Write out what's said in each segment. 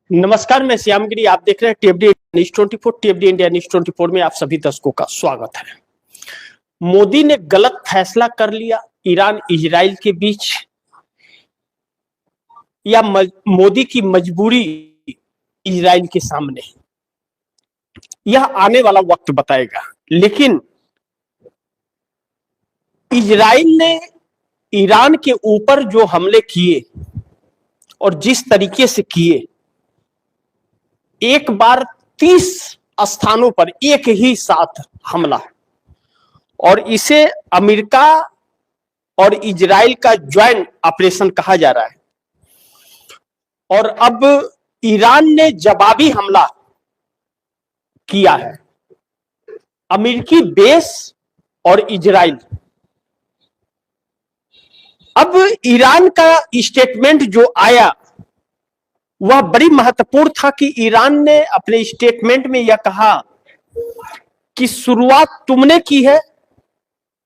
नमस्कार, मैं श्यामगिरी। आप देख रहे हैं टीएफडी न्यूज 24। टीएफडी इंडिया न्यूज 24 में आप सभी दर्शकों का स्वागत है। मोदी ने गलत फैसला कर लिया ईरान इजराइल के बीच, या मोदी की मजबूरी इजराइल के सामने, यह आने वाला वक्त बताएगा। लेकिन इजराइल ने ईरान के ऊपर जो हमले किए और जिस तरीके से किए, एक बार 30 स्थानों पर एक ही साथ हमला, और इसे अमेरिका और इजराइल का ज्वाइंट ऑपरेशन कहा जा रहा है। और अब ईरान ने जवाबी हमला किया है। अमेरिकी बेस और इजराइल, अब ईरान का स्टेटमेंट जो आया वह बड़ी महत्वपूर्ण था कि ईरान ने अपने स्टेटमेंट में यह कहा कि शुरुआत तुमने की है,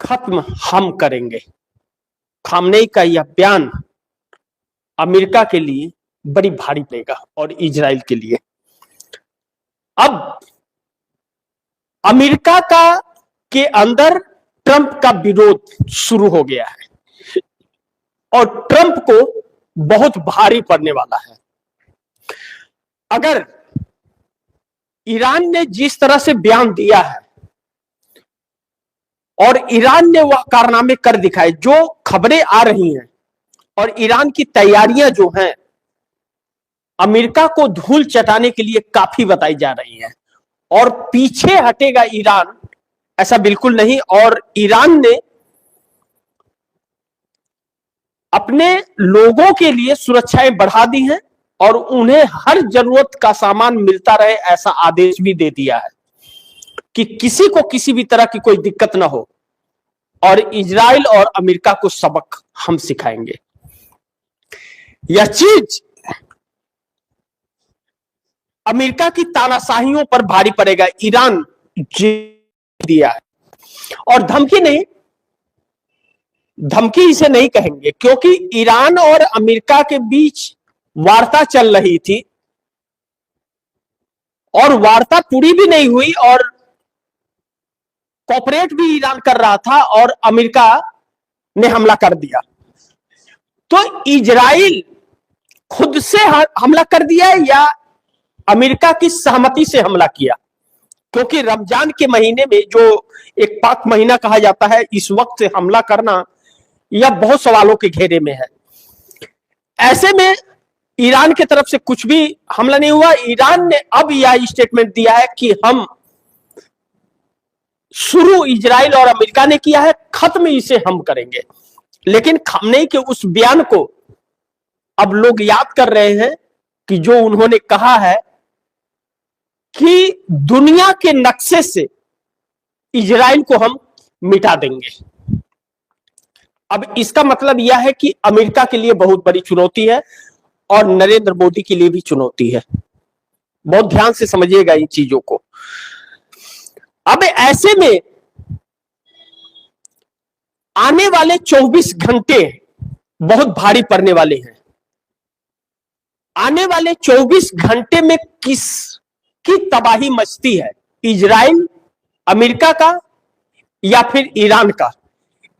खत्म हम करेंगे। खामनेई का यह बयान अमेरिका के लिए बड़ी भारी पड़ेगा और इजराइल के लिए। अब अमेरिका के अंदर ट्रंप का विरोध शुरू हो गया है और ट्रंप को बहुत भारी पड़ने वाला है। अगर ईरान ने जिस तरह से बयान दिया है और ईरान ने वह कारनामे कर दिखाए, जो खबरें आ रही हैं और ईरान की तैयारियां जो हैं, अमेरिका को धूल चटाने के लिए काफी बताई जा रही हैं। और पीछे हटेगा ईरान, ऐसा बिल्कुल नहीं। और ईरान ने अपने लोगों के लिए सुरक्षाएं बढ़ा दी हैं और उन्हें हर जरूरत का सामान मिलता रहे, ऐसा आदेश भी दे दिया है कि किसी को किसी भी तरह की कोई दिक्कत ना हो। और इजराइल और अमेरिका को सबक हम सिखाएंगे। यह चीज अमेरिका की तानाशाहियों पर भारी पड़ेगा। ईरान दिया है, और धमकी नहीं, धमकी इसे नहीं कहेंगे, क्योंकि ईरान और अमेरिका के बीच वार्ता चल रही थी और वार्ता पूरी भी नहीं हुई, और कॉपरेट भी ईरान कर रहा था और अमेरिका ने हमला कर दिया। तो इजराइल खुद से हमला कर दिया या अमेरिका की सहमति से हमला किया? क्योंकि रमजान के महीने में, जो एक पाक महीना कहा जाता है, इस वक्त हमला करना यह बहुत सवालों के घेरे में है। ऐसे में ईरान की तरफ से कुछ भी हमला नहीं हुआ। ईरान ने अब यह स्टेटमेंट दिया है कि हम शुरू इजराइल और अमेरिका ने किया है, खत्म इसे हम करेंगे। लेकिन खामनेई के उस बयान को अब लोग याद कर रहे हैं कि जो उन्होंने कहा है कि दुनिया के नक्शे से इजराइल को हम मिटा देंगे। अब इसका मतलब यह है कि अमेरिका के लिए बहुत बड़ी चुनौती है और नरेंद्र मोदी के लिए भी चुनौती है। बहुत ध्यान से समझिएगा इन चीजों को। अब ऐसे में आने वाले 24 घंटे बहुत भारी पड़ने वाले हैं। आने वाले 24 घंटे में किसकी तबाही मचती है, इजराइल, अमेरिका का या फिर ईरान का,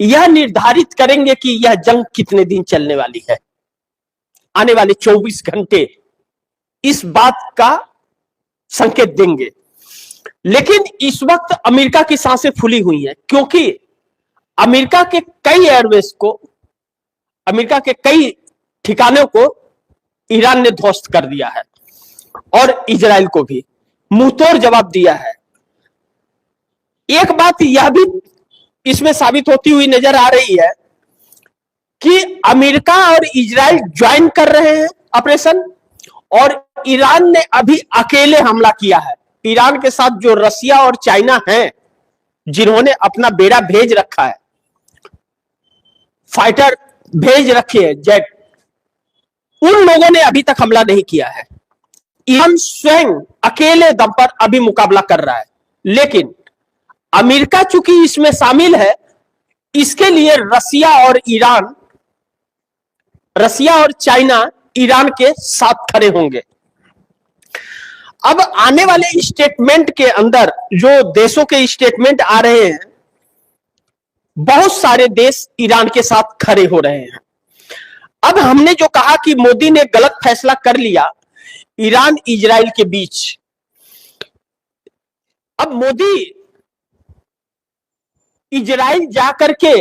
यह निर्धारित करेंगे कि यह जंग कितने दिन चलने वाली है। आने वाले 24 घंटे इस बात का संकेत देंगे। लेकिन इस वक्त अमेरिका की सांसें फूली हुई हैं, क्योंकि अमेरिका के कई एयरबेस को, अमेरिका के कई ठिकानों को ईरान ने ध्वस्त कर दिया है और इजराइल को भी मुंहतोड़ जवाब दिया है। एक बात यह भी इसमें साबित होती हुई नजर आ रही है कि अमेरिका और इजराइल ज्वाइन कर रहे हैं ऑपरेशन, और ईरान ने अभी अकेले हमला किया है। ईरान के साथ जो रसिया और चाइना हैं, जिन्होंने अपना बेड़ा भेज रखा है, फाइटर भेज रखे हैं, जेट, उन लोगों ने अभी तक हमला नहीं किया है। ईरान स्वयं अकेले दम पर अभी मुकाबला कर रहा है। लेकिन अमेरिका चूंकि इसमें शामिल है, इसके लिए रसिया और चाइना ईरान के साथ खड़े होंगे। अब आने वाले स्टेटमेंट के अंदर जो देशों के स्टेटमेंट आ रहे हैं, बहुत सारे देश ईरान के साथ खड़े हो रहे हैं। अब हमने जो कहा कि मोदी ने गलत फैसला कर लिया ईरान इजराइल के बीच, अब मोदी इजराइल जाकर के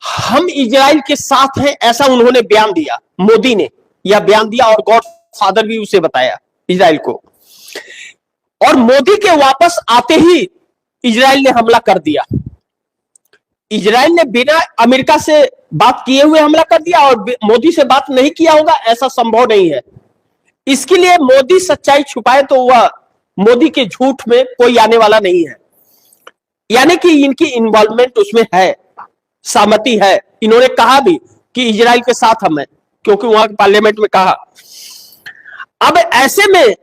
हम इजराइल के साथ हैं ऐसा उन्होंने बयान दिया, मोदी ने यह बयान दिया और गॉड फादर भी उसे बताया इजराइल को। और मोदी के वापस आते ही इजराइल ने हमला कर दिया। इजराइल ने बिना अमेरिका से बात किए हुए हमला कर दिया और मोदी से बात नहीं किया होगा ऐसा संभव नहीं है। इसके लिए मोदी सच्चाई छुपाए तो वह मोदी के झूठ में कोई आने वाला नहीं है, यानी कि इनकी इन्वॉल्वमेंट उसमें है, सहमति है। इन्होंने कहा भी कि इजराइल के साथ हम हैं, क्योंकि वहां के पार्लियामेंट में कहा। अब ऐसे में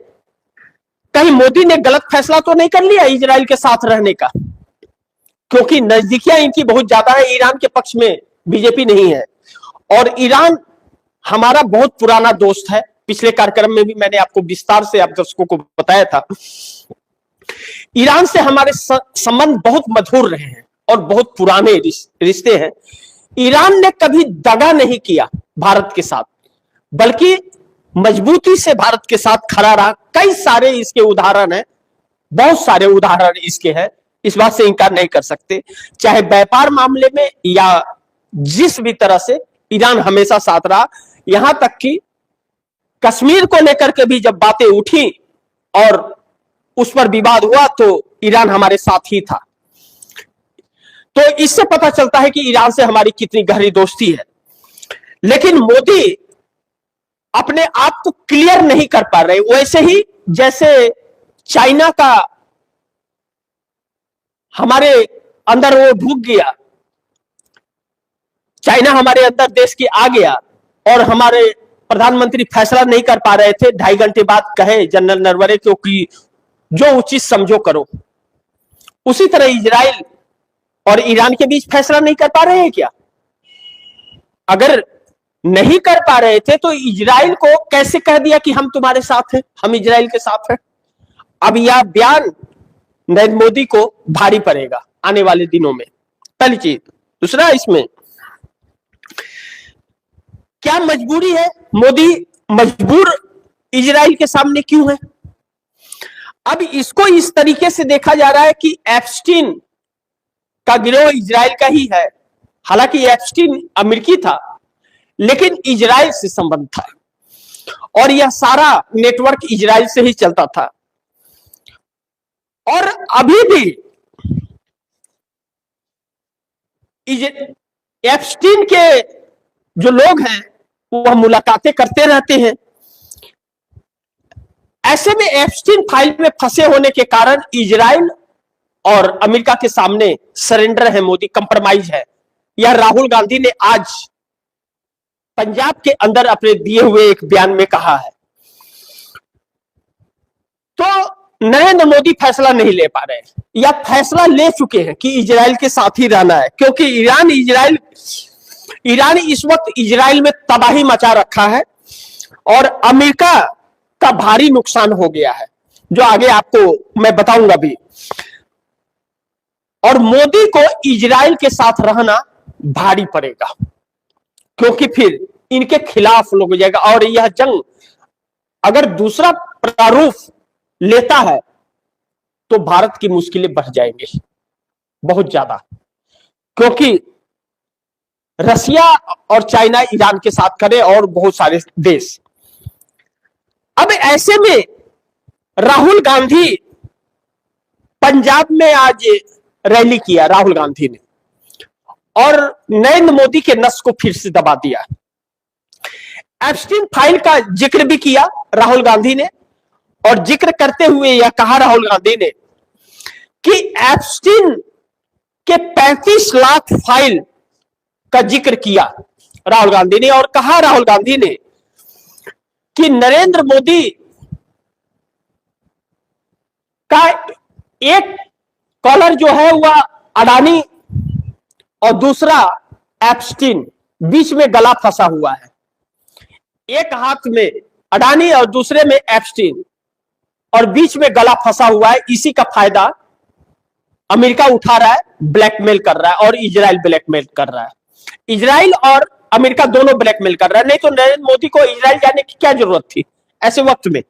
कहीं मोदी ने गलत फैसला तो नहीं कर लिया इजराइल के साथ रहने का, क्योंकि नजदीकियां इनकी बहुत ज्यादा है, ईरान के पक्ष में बीजेपी नहीं है। और ईरान हमारा बहुत पुराना दोस्त है, पिछले कार्यक्रम में भी मैंने आपको विस्तार से आप दर्शकों को बताया था। ईरान से हमारे संबंध बहुत मधुर रहे हैं और बहुत पुराने रिश्ते हैं। ईरान ने कभी दगा नहीं किया भारत के साथ, बल्कि मजबूती से भारत के साथ खड़ा रहा। कई सारे इसके उदाहरण हैं, बहुत सारे उदाहरण इसके हैं, इस बात से इनकार नहीं कर सकते। चाहे व्यापार मामले में या जिस भी तरह से ईरान हमेशा साथ रहा, यहां तक कि कश्मीर को लेकर के भी जब बातें उठी और उस पर विवाद हुआ तो ईरान हमारे साथ ही था। तो इससे पता चलता है कि ईरान से हमारी कितनी गहरी दोस्ती है। लेकिन मोदी अपने आप को क्लियर नहीं कर पा रहे, वैसे ही जैसे चाइना का हमारे अंदर वो ढुक गया, चाइना हमारे अंदर देश की आ गया और हमारे प्रधानमंत्री फैसला नहीं कर पा रहे थे। 2.5 घंटे बाद कहे जनरल नरवणे को कि जो उचित समझो करो। उसी तरह इजराइल और ईरान के बीच फैसला नहीं कर पा रहे हैं क्या? अगर नहीं कर पा रहे थे तो इजराइल को कैसे कह दिया कि हम तुम्हारे साथ हैं, हम इजराइल के साथ हैं? अब यह बयान नरेंद्र मोदी को भारी पड़ेगा आने वाले दिनों में, पहली चीज। दूसरा, इसमें क्या मजबूरी है? मोदी मजबूर इजराइल के सामने क्यों है? अब इसको इस तरीके से देखा जा रहा है कि एप्स्टीन का गिरोह इजराइल का ही है। हालांकि एप्स्टीन अमेरिकी था, लेकिन इजराइल से संबंध था और यह सारा नेटवर्क इजराइल से ही चलता था। और अभी भी एप्स्टीन के जो लोग हैं वह मुलाकातें करते रहते हैं। ऐसे में एप्स्टीन फाइल में फंसे होने के कारण इजराइल और अमेरिका के सामने सरेंडर है मोदी, कंप्रोमाइज है। यह राहुल गांधी ने आज पंजाब के अंदर अपने दिए हुए एक बयान में कहा है। तो नरेंद्र मोदी फैसला नहीं ले पा रहे हैं, या फैसला ले चुके हैं कि इजराइल के साथ ही रहना है, क्योंकि ईरान इस वक्त इजराइल में तबाही मचा रखा है और अमेरिका का भारी नुकसान हो गया है, जो आगे आपको मैं बताऊंगा भी। और मोदी को इजराइल के साथ रहना भारी पड़ेगा, क्योंकि फिर इनके खिलाफ लोग हो जाएगा। और यह जंग अगर दूसरा प्रारूप लेता है तो भारत की मुश्किलें बढ़ जाएंगी बहुत ज्यादा, क्योंकि रसिया और चाइना ईरान के साथ खड़े और बहुत सारे देश। अब ऐसे में राहुल गांधी पंजाब में आज रैली किया, राहुल गांधी ने, और नरेंद्र मोदी के नस को फिर से दबा दिया। एप्स्टीन फाइल का जिक्र भी किया राहुल गांधी ने, और जिक्र करते हुए यह कहा राहुल गांधी ने कि एप्स्टीन के 35 लाख फाइल का जिक्र किया राहुल गांधी ने, और कहा राहुल गांधी ने कि नरेंद्र मोदी का एक कॉलर जो है वह अडानी और दूसरा एप्स्टीन, बीच में गला फंसा हुआ है। एक हाथ में अडानी और दूसरे में एप्स्टीन। और बीच में गला फंसा हुआ है। इसी का फायदा अमेरिका उठा रहा है, ब्लैकमेल कर रहा है, और इजराइल ब्लैकमेल कर रहा है। इजराइल और अमेरिका दोनों ब्लैकमेल कर रहा है। नहीं तो नरेंद्र मोदी को इजराइल जाने की क्या जरूरत थी ऐसे वक्त में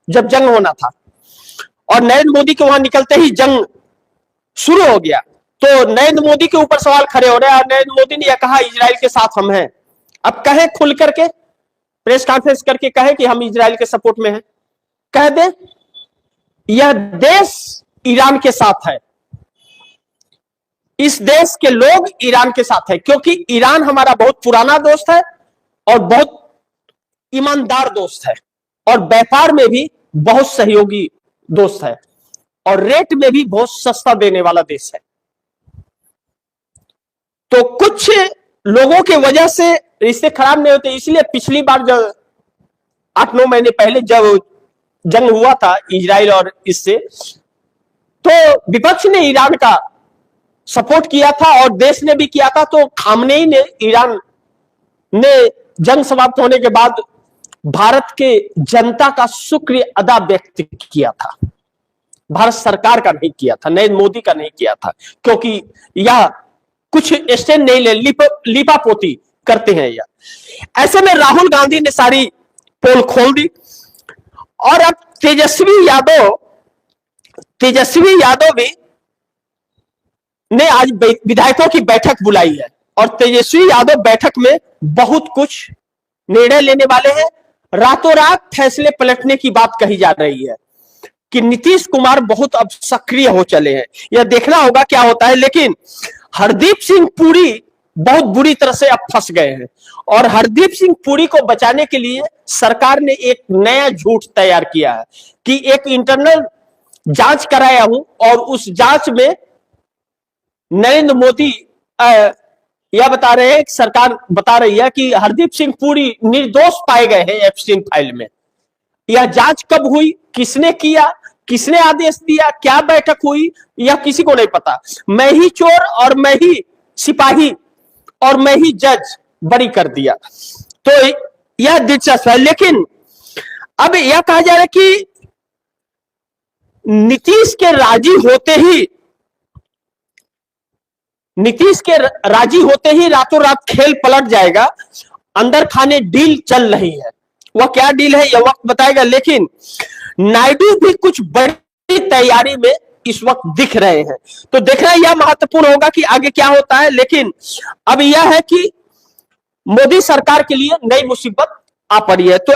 जब जंग होना था, और नरेंद्र मोदी के वहां निकलते ही जंग शुरू हो गया। तो नरेंद्र मोदी के ऊपर सवाल खड़े हो रहे हैं, और नरेंद्र मोदी ने यह कहा इजराइल के साथ हम हैं। अब कहें खुल करके, प्रेस कॉन्फ्रेंस करके कहें कि हम इजराइल के सपोर्ट में हैं, कह दे यह देश ईरान के साथ है, इस देश के लोग ईरान के साथ है, क्योंकि ईरान हमारा बहुत पुराना दोस्त है और बहुत ईमानदार दोस्त है, और व्यापार में भी बहुत सहयोगी दोस्त है, और रेट में भी बहुत सस्ता देने वाला देश है। तो कुछ लोगों के वजह से रिश्ते खराब नहीं होते। इसलिए पिछली बार जब 8-9 महीने पहले जब जंग हुआ था इजराइल और इससे, तो विपक्ष ने ईरान का सपोर्ट किया था और देश ने भी किया था। तो खामनेई ने ईरान ने जंग समाप्त होने के बाद भारत के जनता का शुक्रिया अदा व्यक्त किया था, भारत सरकार का नहीं किया था, नरेंद्र मोदी का नहीं किया था, क्योंकि यह कुछ स्टैंड नहीं ले, लिपापोती करते हैं यह। ऐसे में राहुल गांधी ने सारी पोल खोल दी, और अब तेजस्वी यादव भी ने आज विधायकों की बैठक बुलाई है, और तेजस्वी यादव बैठक में बहुत कुछ निर्णय लेने वाले हैं। रातों रात फैसले पलटने की बात कही जा रही है कि नीतीश कुमार बहुत अब सक्रिय हो चले हैं। यह देखना होगा क्या होता है, लेकिन हरदीप सिंह पुरी बहुत बुरी तरह से अब फंस गए हैं, और हरदीप सिंह पुरी को बचाने के लिए सरकार ने एक नया झूठ तैयार किया है कि एक इंटरनल जांच कराया हूं, और उस जांच में नरेंद्र मोदी यह बता रहे हैं, सरकार बता रही है कि हरदीप सिंह पुरी निर्दोष पाए गए हैं एप्स्टीन फाइल में। यह जांच कब हुई, किसने किया, किसने आदेश दिया, क्या बैठक हुई, यह किसी को नहीं पता। मैं ही चोर और मैं ही सिपाही और मैं ही जज बरी कर दिया। तो यह दिलचस्प है। लेकिन अब यह कहा जा रहा है कि नीतीश के राजी होते ही रातों रात खेल पलट जाएगा। अंदर खाने डील चल रही है, वह क्या डील है यह वक्त बताएगा। लेकिन नायडू भी कुछ बड़ी तैयारी में इस वक्त दिख रहे हैं, तो देखना यह महत्वपूर्ण होगा कि आगे क्या होता है। लेकिन अब यह है कि मोदी सरकार के लिए नई मुसीबत आ पड़ी है। तो